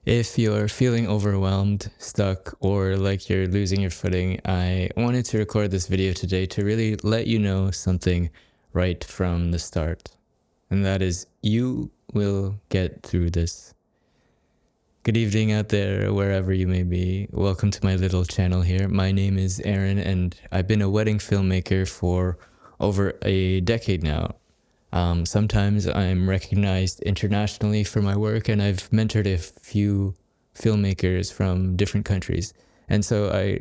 If you're feeling overwhelmed, stuck, or like you're losing your footing, I wanted to record this video today to really let you know something right from the start. And that is, you will get through this. Good evening out there, wherever you may be. Welcome to my little channel here. My name is Aaron, and I've been a wedding filmmaker for over a decade now. Sometimes I'm recognized internationally for my work, and I've mentored a few filmmakers from different countries. And so I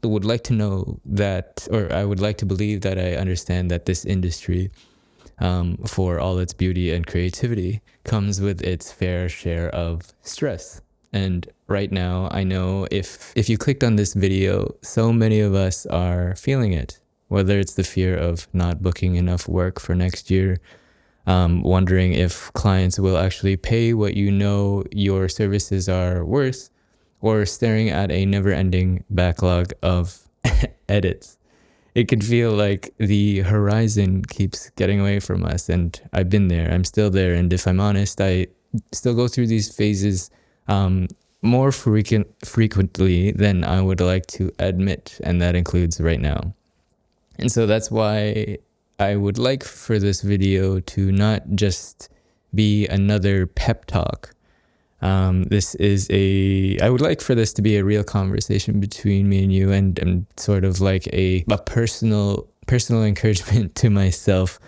would like to know that, or I would like to believe that I understand that this industry, for all its beauty and creativity, comes with its fair share of stress. And right now, I know if you clicked on this video, so many of us are feeling it. Whether it's the fear of not booking enough work for next year, wondering if clients will actually pay what you know your services are worth, or staring at a never-ending backlog of edits. It can feel like the horizon keeps getting away from us, and I've been there. I'm still there, and if I'm honest, I still go through these phases more frequently than I would like to admit, and that includes right now. And so that's why I would like for this video to not just be another pep talk. I would like for this to be a real conversation between me and you, and sort of like a personal encouragement to myself.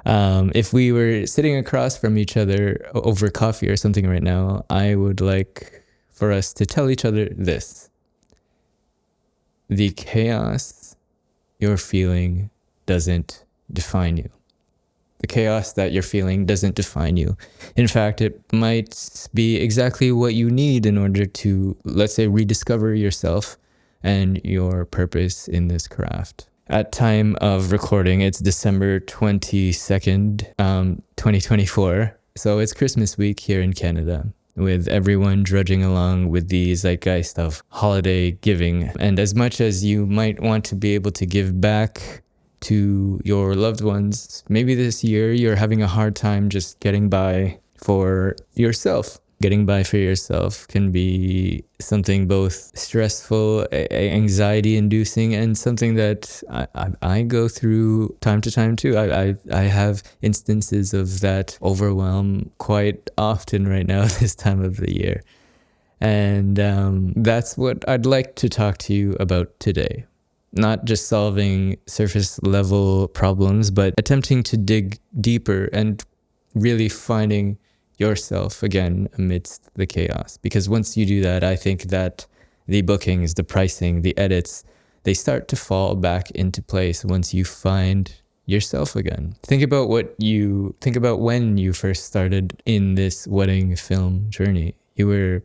If we were sitting across from each other over coffee or something right now, I would like for us to tell each other this: the chaos you're feeling doesn't define you. The chaos that you're feeling doesn't define you. In fact, it might be exactly what you need in order to, let's say, rediscover yourself and your purpose in this craft. At time of recording, it's December 22nd, 2024. So it's Christmas week here in Canada, with everyone drudging along with the zeitgeist of holiday giving. And as much as you might want to be able to give back to your loved ones, maybe this year you're having a hard time just getting by for yourself. Getting by for yourself can be something both stressful, anxiety-inducing, and something that I go through time to time too. I have instances of that overwhelm quite often right now this time of the year. And that's what I'd like to talk to you about today. Not just solving surface level problems, but attempting to dig deeper and really finding yourself again amidst the chaos. Because once you do that, I think that the bookings, the pricing, the edits, they start to fall back into place once you find yourself again. Think about when you first started in this wedding film journey. You were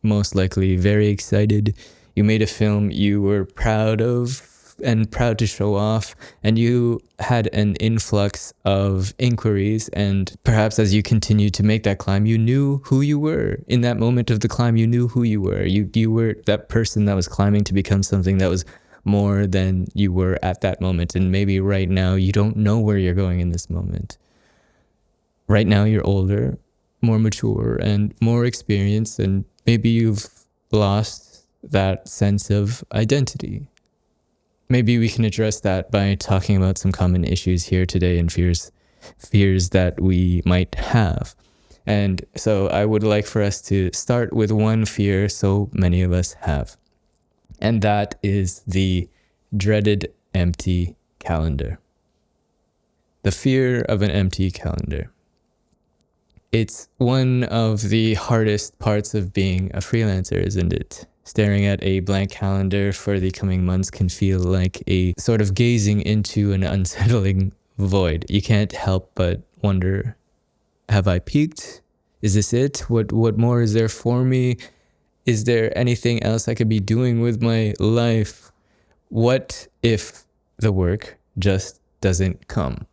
most likely very excited. You made a film you were proud of and proud to show off, and you had an influx of inquiries, and perhaps as you continued to make that climb, you knew who you were. In that moment of the climb, you knew who you were. You were that person that was climbing to become something that was more than you were at that moment. And maybe right now you don't know where you're going in this moment. Right now you're older, more mature, and more experienced, and maybe you've lost that sense of identity. Maybe we can address that by talking about some common issues here today and fears that we might have. And so I would like for us to start with one fear so many of us have. And that is the dreaded empty calendar. The fear of an empty calendar. It's one of the hardest parts of being a freelancer, isn't it? Staring at a blank calendar for the coming months can feel like a sort of gazing into an unsettling void. You can't help but wonder, have I peaked? Is this it? What more is there for me? Is there anything else I could be doing with my life? What if the work just doesn't come?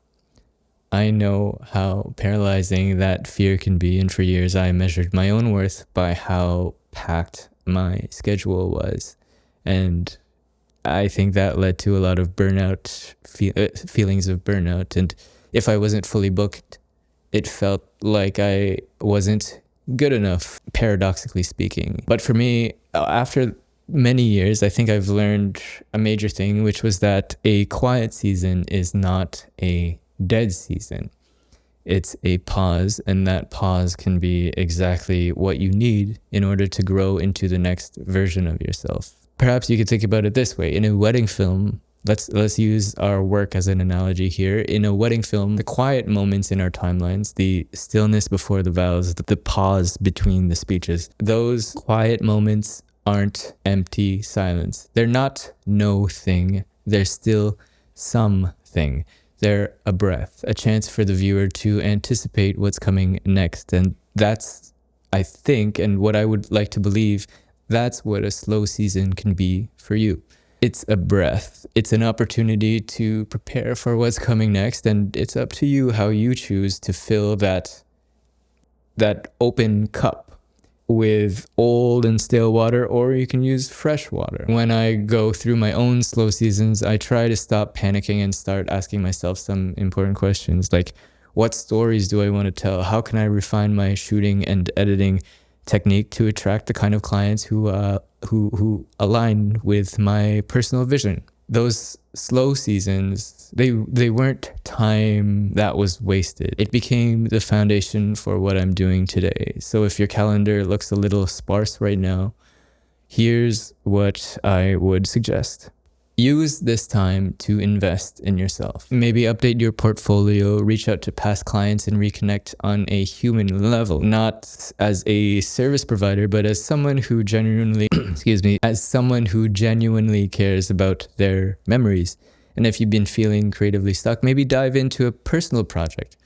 I know how paralyzing that fear can be, and for years I measured my own worth by how packed my schedule was, and I think that led to a lot of burnout, feelings of burnout. And if I wasn't fully booked, it felt like I wasn't good enough, paradoxically speaking. But for me, after many years, I think I've learned a major thing, which was that a quiet season is not a dead season. It's a pause, and that pause can be exactly what you need in order to grow into the next version of yourself. Perhaps you could think about it this way. In a wedding film, let's use our work as an analogy here. In a wedding film, the quiet moments in our timelines, the stillness before the vows, the pause between the speeches, those quiet moments aren't empty silence. They're not no thing. They're still something. They're a breath, a chance for the viewer to anticipate what's coming next. And that's, I think, and what I would like to believe, that's what a slow season can be for you. It's a breath. It's an opportunity to prepare for what's coming next. And it's up to you how you choose to fill that open cup with old and stale water, or you can use fresh water. When I go through my own slow seasons, I try to stop panicking and start asking myself some important questions, like what stories do I want to tell? How can I refine my shooting and editing technique to attract the kind of clients who align with my personal vision? Those slow seasons, they weren't time that was wasted. It became the foundation for what I'm doing today. So if your calendar looks a little sparse right now, here's what I would suggest. Use this time to invest in yourself. Maybe update your portfolio, reach out to past clients, and reconnect on a human level. Not as a service provider, but as someone who genuinely, as someone who genuinely cares about their memories. And if you've been feeling creatively stuck, maybe dive into a personal project.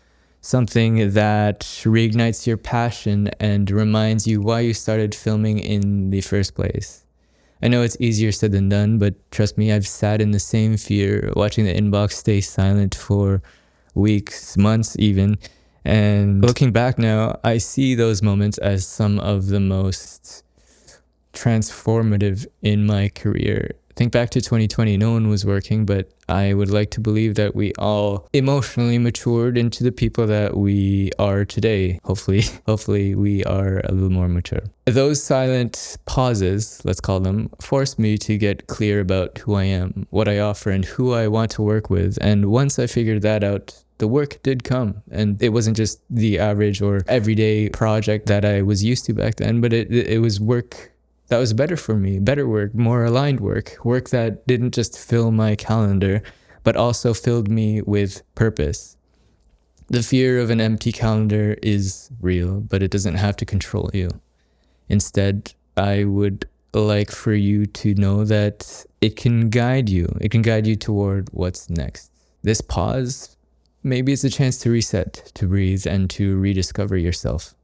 Something that reignites your passion and reminds you why you started filming in the first place. I know it's easier said than done, but trust me, I've sat in the same fear, watching the inbox stay silent for weeks, months even. And looking back now, I see those moments as some of the most transformative in my career. Think back to 2020, no one was working, but I would like to believe that we all emotionally matured into the people that we are today. Hopefully we are a little more mature. Those silent pauses, let's call them, forced me to get clear about who I am, what I offer, and who I want to work with. And once I figured that out, the work did come. And it wasn't just the average or everyday project that I was used to back then, but it was work that was better for me, better work, more aligned work that didn't just fill my calendar, but also filled me with purpose. The fear of an empty calendar is real, but it doesn't have to control you. Instead, I would like for you to know that it can guide you. It can guide you toward what's next. This pause, maybe it's a chance to reset, to breathe, and to rediscover yourself.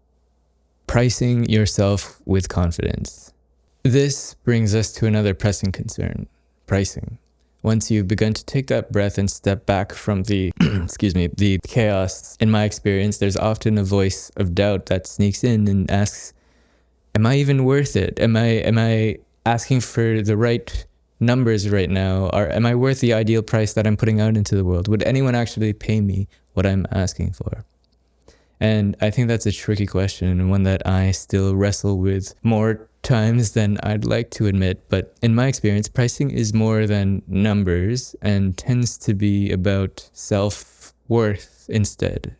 Pricing yourself with confidence. This brings us to another pressing concern, pricing. Once you've begun to take that breath and step back from the the chaos, in my experience, there's often a voice of doubt that sneaks in and asks, am I even worth it? Am I asking for the right numbers right now? Or am I worth the ideal price that I'm putting out into the world? Would anyone actually pay me what I'm asking for? And I think that's a tricky question, and one that I still wrestle with more times than I'd like to admit. But in my experience, pricing is more than numbers and tends to be about self-worth instead.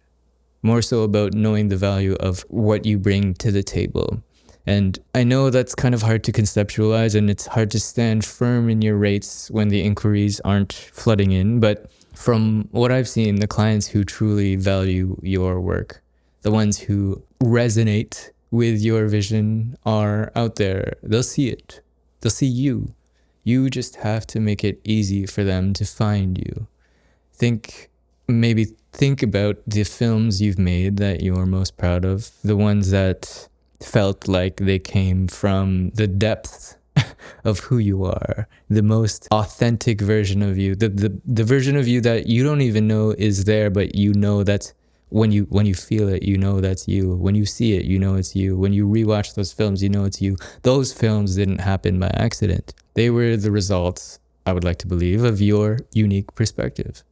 More so about knowing the value of what you bring to the table. And I know that's kind of hard to conceptualize, and it's hard to stand firm in your rates when the inquiries aren't flooding in. But from what I've seen, the clients who truly value your work, the ones who resonate with your vision are out there. They'll see it. They'll see you. You just have to make it easy for them to find you. Think about the films you've made that you're most proud of, the ones that felt like they came from the depths of who you are, the most authentic version of you, the version of you that you don't even know is there, but you know that's when you feel it, you know that's you. When you see it, you know it's you. When you rewatch those films, you know it's you. Those films didn't happen by accident. They were the results, I would like to believe, of your unique perspective,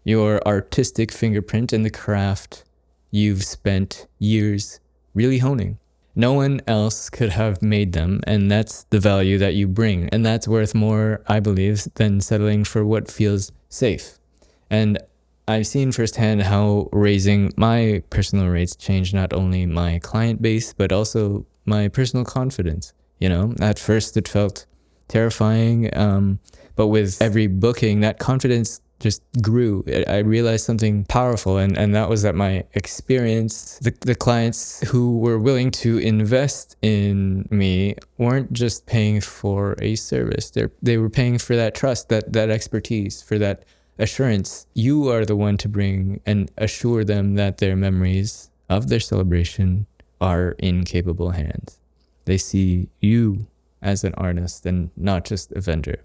your artistic fingerprint, and the craft you've spent years really honing. No one else could have made them, and that's the value that you bring. And that's worth more, I believe, than settling for what feels safe. And I've seen firsthand how raising my personal rates changed not only my client base, but also my personal confidence. At first it felt terrifying, but with every booking, that confidence just grew. I realized something powerful, and that was that my experience, the clients who were willing to invest in me weren't just paying for a service. They were paying for that trust, that expertise, for that assurance. You are the one to bring and assure them that their memories of their celebration are in capable hands. They see you as an artist and not just a vendor.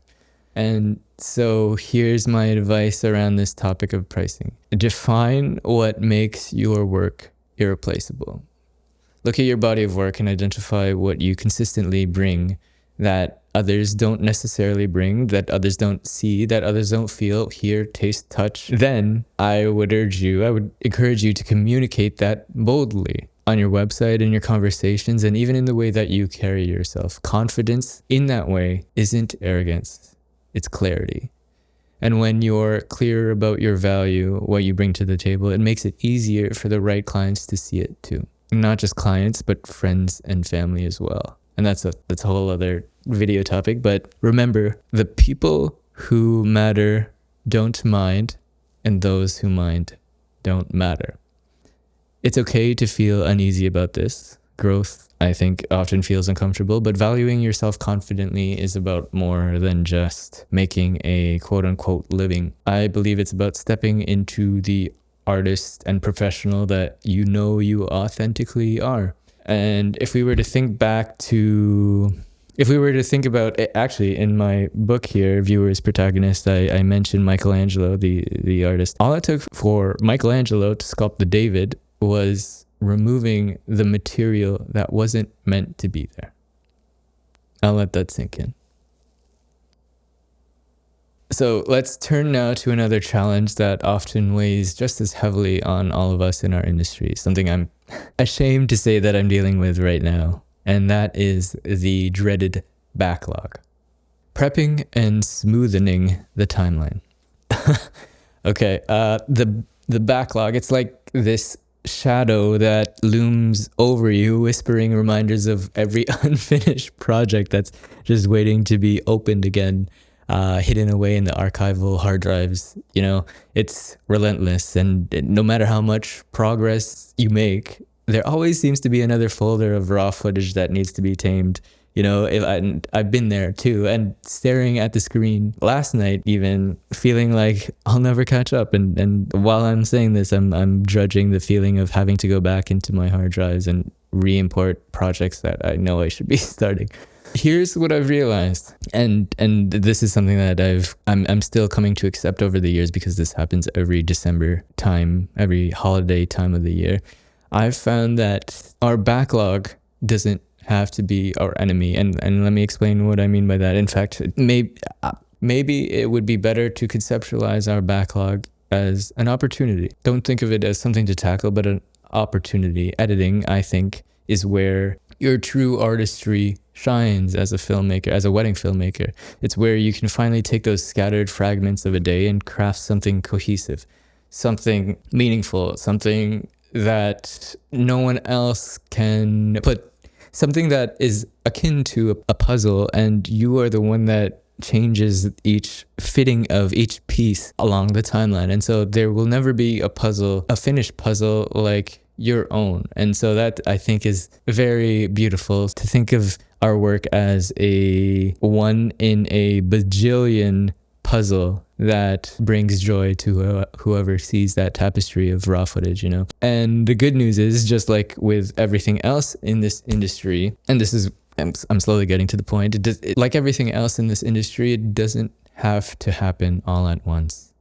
And so here's my advice around this topic of pricing. Define what makes your work irreplaceable. Look at your body of work and identify what you consistently bring that others don't necessarily bring, that others don't see, that others don't feel, hear, taste, touch. Then I would encourage you to communicate that boldly on your website, in your conversations, and even in the way that you carry yourself. Confidence in that way isn't arrogance. It's clarity. And when you're clear about your value, what you bring to the table, it makes it easier for the right clients to see it too. Not just clients, but friends and family as well. And that's a whole other video topic. But remember, the people who matter don't mind, and those who mind don't matter. It's okay to feel uneasy about this. Growth, I think, often feels uncomfortable, but valuing yourself confidently is about more than just making a quote-unquote living. I believe it's about stepping into the artist and professional that you authentically are. And if we were to think about it, actually in my book here, Viewer's Protagonist, I mentioned Michelangelo, the artist. All it took for Michelangelo to sculpt the David was removing the material that wasn't meant to be there. I'll let that sink in. So let's turn now to another challenge that often weighs just as heavily on all of us in our industry, something I'm ashamed to say that I'm dealing with right now, and that is the dreaded backlog. Prepping and smoothing the timeline. Okay, the backlog, it's like this shadow that looms over you, whispering reminders of every unfinished project that's just waiting to be opened again, hidden away in the archival hard drives. It's relentless, and no matter how much progress you make, there always seems to be another folder of raw footage that needs to be tamed. I've been there too, and staring at the screen last night, even feeling like I'll never catch up. And while I'm saying this, I'm judging the feeling of having to go back into my hard drives and re-import projects that I know I should be starting. Here's what I've realized, and this is something that I'm still coming to accept over the years, because this happens every December time, every holiday time of the year. I've found that our backlog doesn't have to be our enemy, and let me explain what I mean by that. In fact, maybe it would be better to conceptualize our backlog as an opportunity. Don't think of it as something to tackle, but an opportunity. Editing, I think, is where your true artistry shines as a filmmaker, as a wedding filmmaker. It's where you can finally take those scattered fragments of a day and craft something cohesive, something meaningful, something that no one else can put, something that is akin to a puzzle, and you are the one that changes each fitting of each piece along the timeline. And so there will never be a finished puzzle like your own. And so that, I think, is very beautiful, to think of our work as a one in a bajillion puzzle that brings joy to whoever sees that tapestry of raw footage, And the good news is, just like with everything else in this industry, and this is, I'm slowly getting to the point, like everything else in this industry, it doesn't have to happen all at once.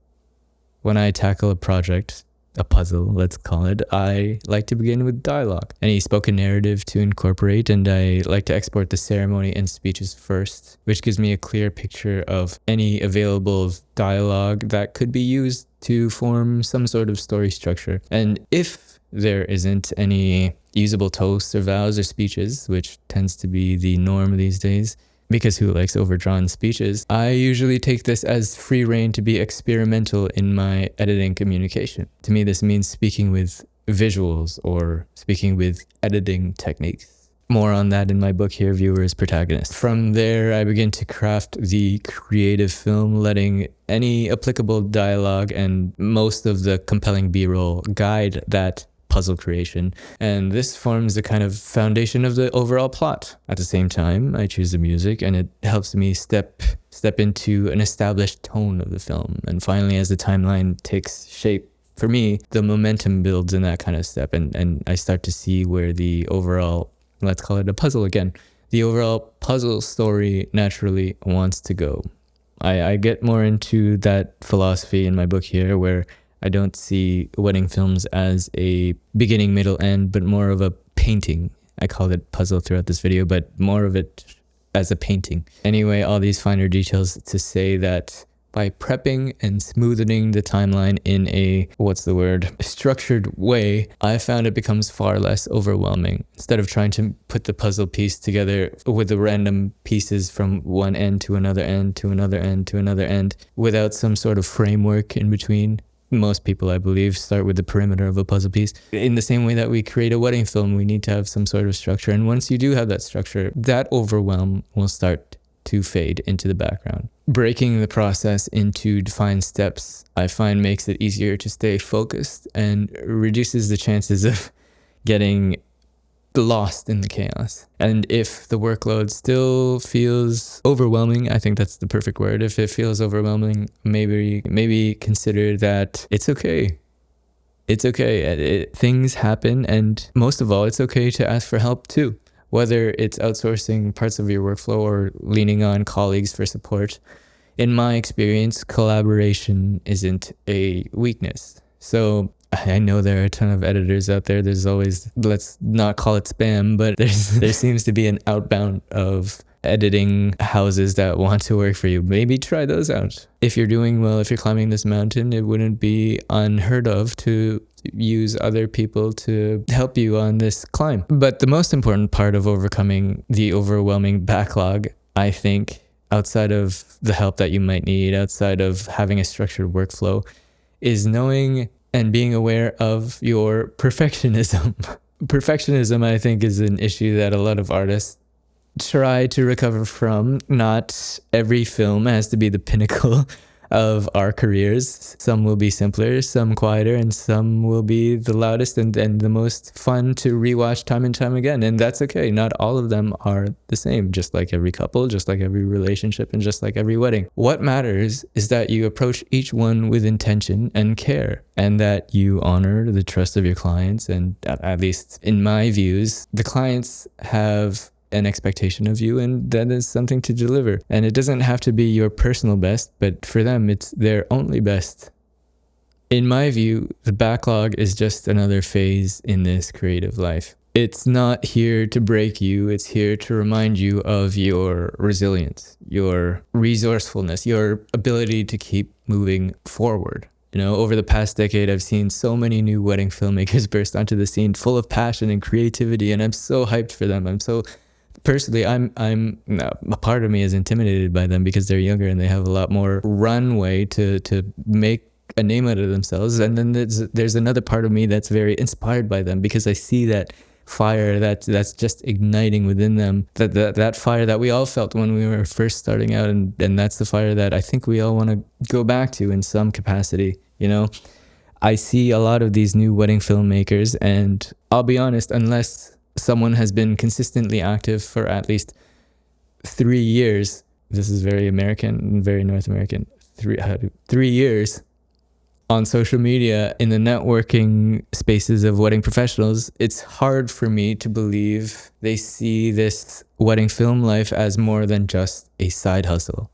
When I tackle a project, a puzzle, let's call it, I like to begin with dialogue, any spoken narrative to incorporate, and I like to export the ceremony and speeches first, which gives me a clear picture of any available dialogue that could be used to form some sort of story structure. And if there isn't any usable toasts or vows or speeches, which tends to be the norm these days, because who likes overdrawn speeches? I usually take this as free rein to be experimental in my editing communication. To me, this means speaking with visuals or speaking with editing techniques. More on that in my book here, Viewer is Protagonist. From there, I begin to craft the creative film, letting any applicable dialogue and most of the compelling B-roll guide that puzzle creation. And this forms the kind of foundation of the overall plot. At the same time, I choose the music, and it helps me step into an established tone of the film. And finally, as the timeline takes shape, for me, the momentum builds in that kind of step, and I start to see where the overall, let's call it a puzzle again, the overall puzzle story naturally wants to go. I get more into that philosophy in my book here, where I don't see wedding films as a beginning, middle, end, but more of a painting. I called it puzzle throughout this video, but more of it as a painting. Anyway, all these finer details to say that by prepping and smoothing the timeline in a, structured way, I found it becomes far less overwhelming. Instead of trying to put the puzzle piece together with the random pieces from one end to another end, to another end, to another end, without some sort of framework in between. Most people, I believe, start with the perimeter of a puzzle piece. In the same way that we create a wedding film, we need to have some sort of structure. And once you do have that structure, that overwhelm will start to fade into the background. Breaking the process into defined steps, I find, makes it easier to stay focused and reduces the chances of getting lost in the chaos. And if the workload still feels overwhelming, I think that's the perfect word. If it feels overwhelming, maybe consider that it's okay. It's okay. Things happen, and most of all, it's okay to ask for help too. Whether it's outsourcing parts of your workflow or leaning on colleagues for support. In my experience, collaboration isn't a weakness. So I know there are a ton of editors out there. There's always, let's not call it spam, but there seems to be an outbound of editing houses that want to work for you. Maybe try those out. If you're doing well, if you're climbing this mountain, it wouldn't be unheard of to use other people to help you on this climb. But the most important part of overcoming the overwhelming backlog, I think, outside of the help that you might need, outside of having a structured workflow, is knowing and being aware of your perfectionism. Perfectionism, I think, is an issue that a lot of artists try to recover from. Not every film has to be the pinnacle of our careers. Some will be simpler, some quieter, and some will be the loudest and the most fun to rewatch time and time again. And that's okay. Not all of them are the same, just like every couple, just like every relationship, and just like every wedding. What matters is that you approach each one with intention and care, and that you honor the trust of your clients. And at least in my views, the clients have an expectation of you, and that is something to deliver. And it doesn't have to be your personal best, but for them, it's their only best. In my view, the backlog is just another phase in this creative life. It's not here to break you. It's here to remind you of your resilience, your resourcefulness, your ability to keep moving forward. You know, over the past decade, I've seen so many new wedding filmmakers burst onto the scene full of passion and creativity, and I'm so hyped for them. Personally, a part of me is intimidated by them because they're younger and they have a lot more runway to make a name out of themselves. And then there's another part of me that's very inspired by them because I see that fire that's just igniting within them, that fire that we all felt when we were first starting out, and that's the fire that I think we all want to go back to in some capacity. You know, I see a lot of these new wedding filmmakers, and I'll be honest, unless someone has been consistently active for at least 3 years. This is very American, very North American. 3 years on social media in the networking spaces of wedding professionals. It's hard for me to believe they see this wedding film life as more than just a side hustle.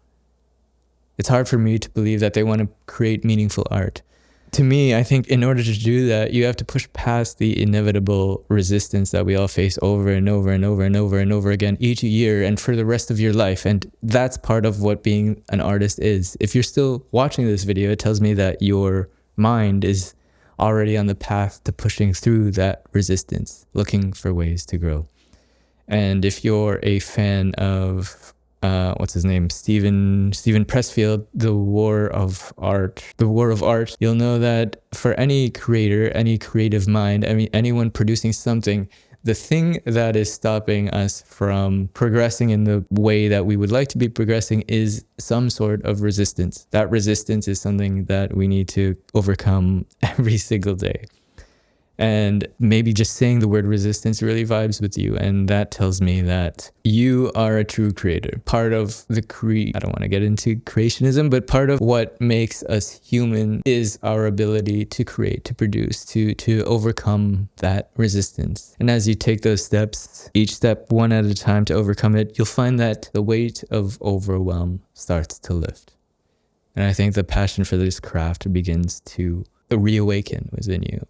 It's hard for me to believe that they want to create meaningful art. To me, I think in order to do that, you have to push past the inevitable resistance that we all face over and over and over and over and over again each year and for the rest of your life. And that's part of what being an artist is. If you're still watching this video, it tells me that your mind is already on the path to pushing through that resistance, looking for ways to grow. And if you're a fan of what's his name, Steven Pressfield, The War of Art, you'll know that for any creator, any creative mind, I mean anyone producing something, the thing that is stopping us from progressing in the way that we would like to be progressing is some sort of resistance. That resistance is something that we need to overcome every single day. And maybe just saying the word resistance really vibes with you. And that tells me that you are a true creator. Part of the I don't want to get into creationism, but part of what makes us human is our ability to create, to produce, to overcome that resistance. And as you take those steps, each step one at a time to overcome it, you'll find that the weight of overwhelm starts to lift. And I think the passion for this craft begins to reawaken within you.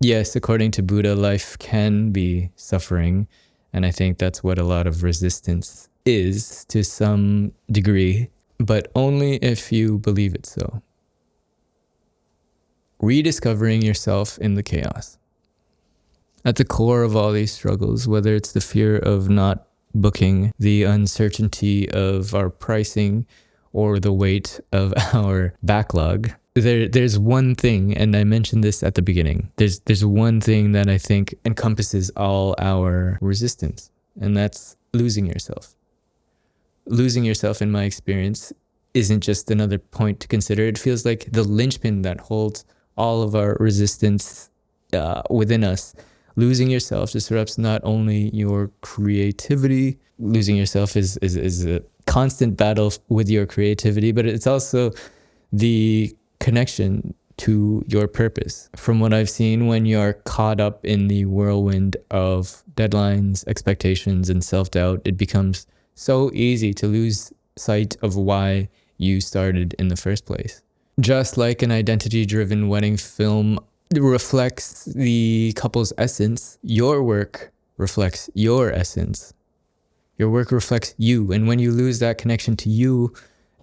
Yes, according to Buddha, life can be suffering, and I think that's what a lot of resistance is to some degree, but only if you believe it so. Rediscovering yourself in the chaos. At the core of all these struggles, whether it's the fear of not booking, the uncertainty of our pricing, or the weight of our backlog, there's one thing, and I mentioned this at the beginning, there's one thing that I think encompasses all our resistance, and that's losing yourself. Losing yourself, in my experience, isn't just another point to consider. It feels like the linchpin that holds all of our resistance within us. Losing yourself disrupts not only your creativity. Losing yourself is a constant battle with your creativity, but it's also the connection to your purpose. From what I've seen, when you're caught up in the whirlwind of deadlines, expectations, and self-doubt, it becomes so easy to lose sight of why you started in the first place. Just like an identity-driven wedding film reflects the couple's essence, your work reflects your essence. Your work reflects you, and when you lose that connection to you,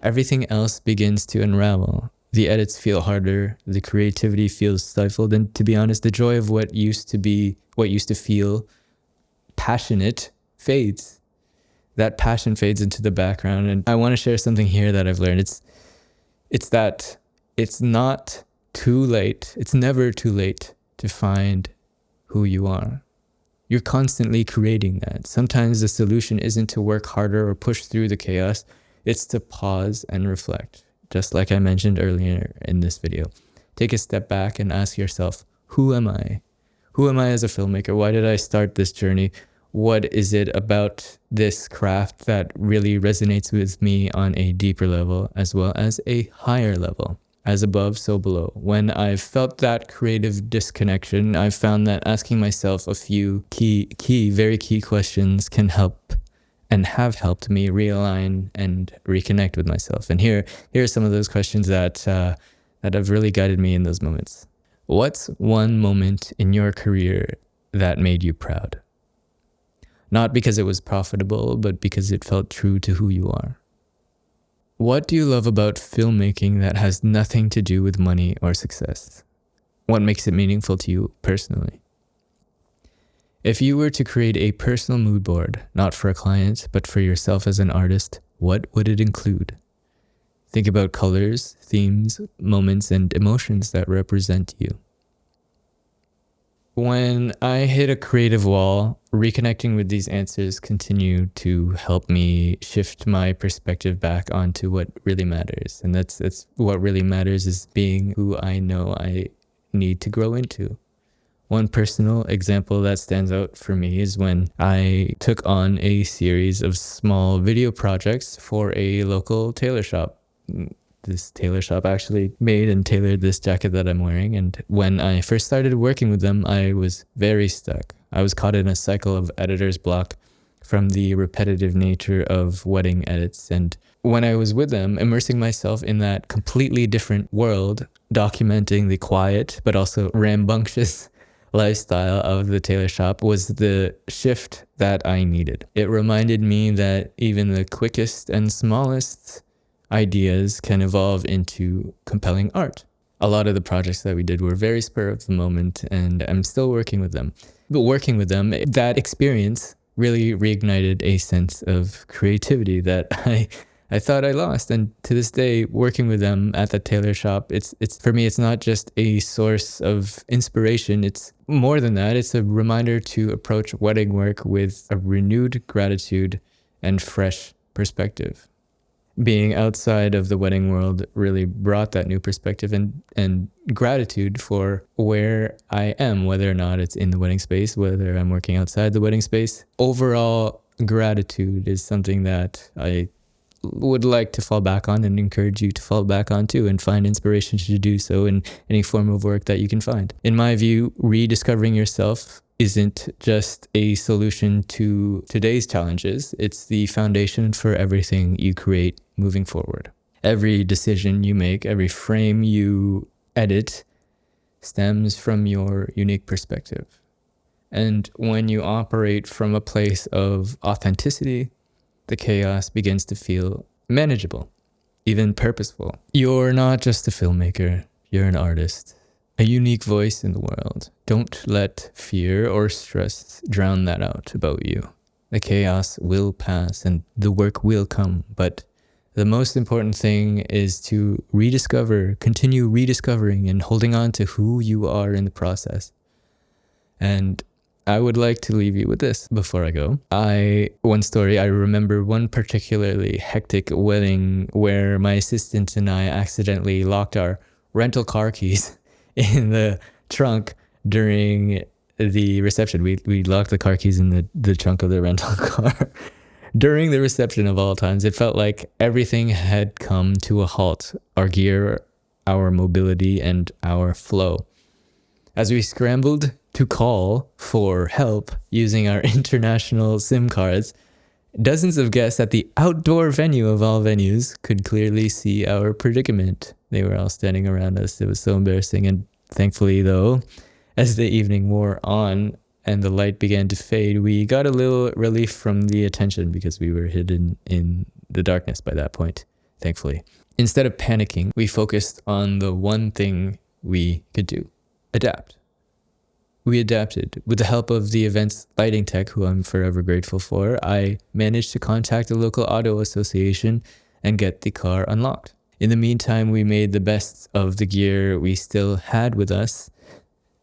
everything else begins to unravel. The edits feel harder, the creativity feels stifled, and to be honest, the joy of what used to feel passionate fades. That passion fades into the background, and I want to share something here that I've learned. It's that it's not too late. It's never too late to find who you are. You're constantly creating that. Sometimes the solution isn't to work harder or push through the chaos. It's to pause and reflect. Just like I mentioned earlier in this video. Take a step back and ask yourself, who am I? Who am I as a filmmaker? Why did I start this journey? What is it about this craft that really resonates with me on a deeper level as well as a higher level? As above, so below. When I've felt that creative disconnection, I've found that asking myself a few very key questions can help and have helped me realign and reconnect with myself. And here are some of those questions that have really guided me in those moments. What's one moment in your career that made you proud? Not because it was profitable, but because it felt true to who you are. What do you love about filmmaking that has nothing to do with money or success? What makes it meaningful to you personally? If you were to create a personal mood board, not for a client, but for yourself as an artist, what would it include? Think about colors, themes, moments, and emotions that represent you. When I hit a creative wall, reconnecting with these answers continue to help me shift my perspective back onto what really matters. And that's what really matters is being who I know I need to grow into. One personal example that stands out for me is when I took on a series of small video projects for a local tailor shop. This tailor shop actually made and tailored this jacket that I'm wearing. And when I first started working with them, I was very stuck. I was caught in a cycle of editor's block from the repetitive nature of wedding edits. And when I was with them, immersing myself in that completely different world, documenting the quiet but also rambunctious lifestyle of the tailor shop was the shift that I needed. It reminded me that even the quickest and smallest ideas can evolve into compelling art. A lot of the projects that we did were very spur of the moment, and I'm still working with them. But working with them, that experience really reignited a sense of creativity that I thought I lost. And to this day, working with them at the tailor shop, it's for me, it's not just a source of inspiration. It's more than that. It's a reminder to approach wedding work with a renewed gratitude and fresh perspective. Being outside of the wedding world really brought that new perspective and gratitude for where I am, whether or not it's in the wedding space, whether I'm working outside the wedding space. Overall gratitude is something that I would like to fall back on and encourage you to fall back on too, and find inspiration to do so in any form of work that you can find. In my view, rediscovering yourself isn't just a solution to today's challenges. It's the foundation for everything you create moving forward. Every decision you make, every frame you edit stems from your unique perspective. And when you operate from a place of authenticity, the chaos begins to feel manageable, even purposeful. You're not just a filmmaker, you're an artist, a unique voice in the world. Don't let fear or stress drown that out about you. The chaos will pass and the work will come, but the most important thing is to continue rediscovering and holding on to who you are in the process. And I would like to leave you with this before I go. One story, I remember one particularly hectic wedding where my assistant and I accidentally locked our rental car keys in the trunk during the reception. We locked the car keys in the trunk of the rental car. During the reception of all times, it felt like everything had come to a halt. Our gear, our mobility, and our flow. As we scrambled to call for help using our international SIM cards, dozens of guests at the outdoor venue of all venues could clearly see our predicament. They were all standing around us. It was so embarrassing. And thankfully, though, as the evening wore on and the light began to fade, we got a little relief from the attention because we were hidden in the darkness by that point, thankfully. Instead of panicking, we focused on the one thing we could do: adapt. We adapted. With the help of the event's lighting tech, who I'm forever grateful for, I managed to contact the local auto association and get the car unlocked. In the meantime, we made the best of the gear we still had with us,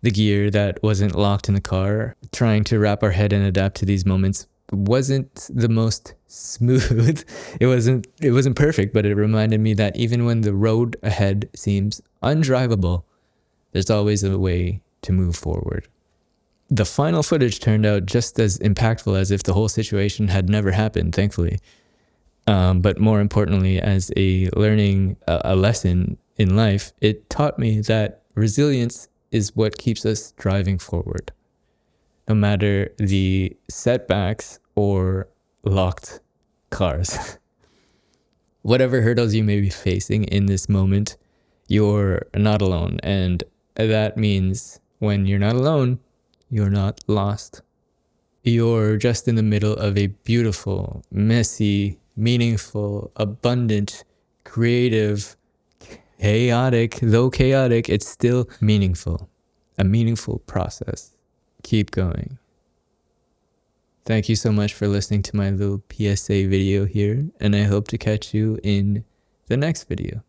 the gear that wasn't locked in the car. Trying to wrap our head and adapt to these moments wasn't the most smooth. It wasn't perfect, but it reminded me that even when the road ahead seems undrivable, there's always a way to move forward. The final footage turned out just as impactful as if the whole situation had never happened, thankfully. But more importantly, as a lesson in life, it taught me that resilience is what keeps us driving forward, no matter the setbacks or locked cars. Whatever hurdles you may be facing in this moment, you're not alone. And that means when you're not alone, you're not lost. You're just in the middle of a beautiful, messy, meaningful, abundant, creative, chaotic, though chaotic, it's still meaningful. A meaningful process. Keep going. Thank you so much for listening to my little PSA video here, and I hope to catch you in the next video.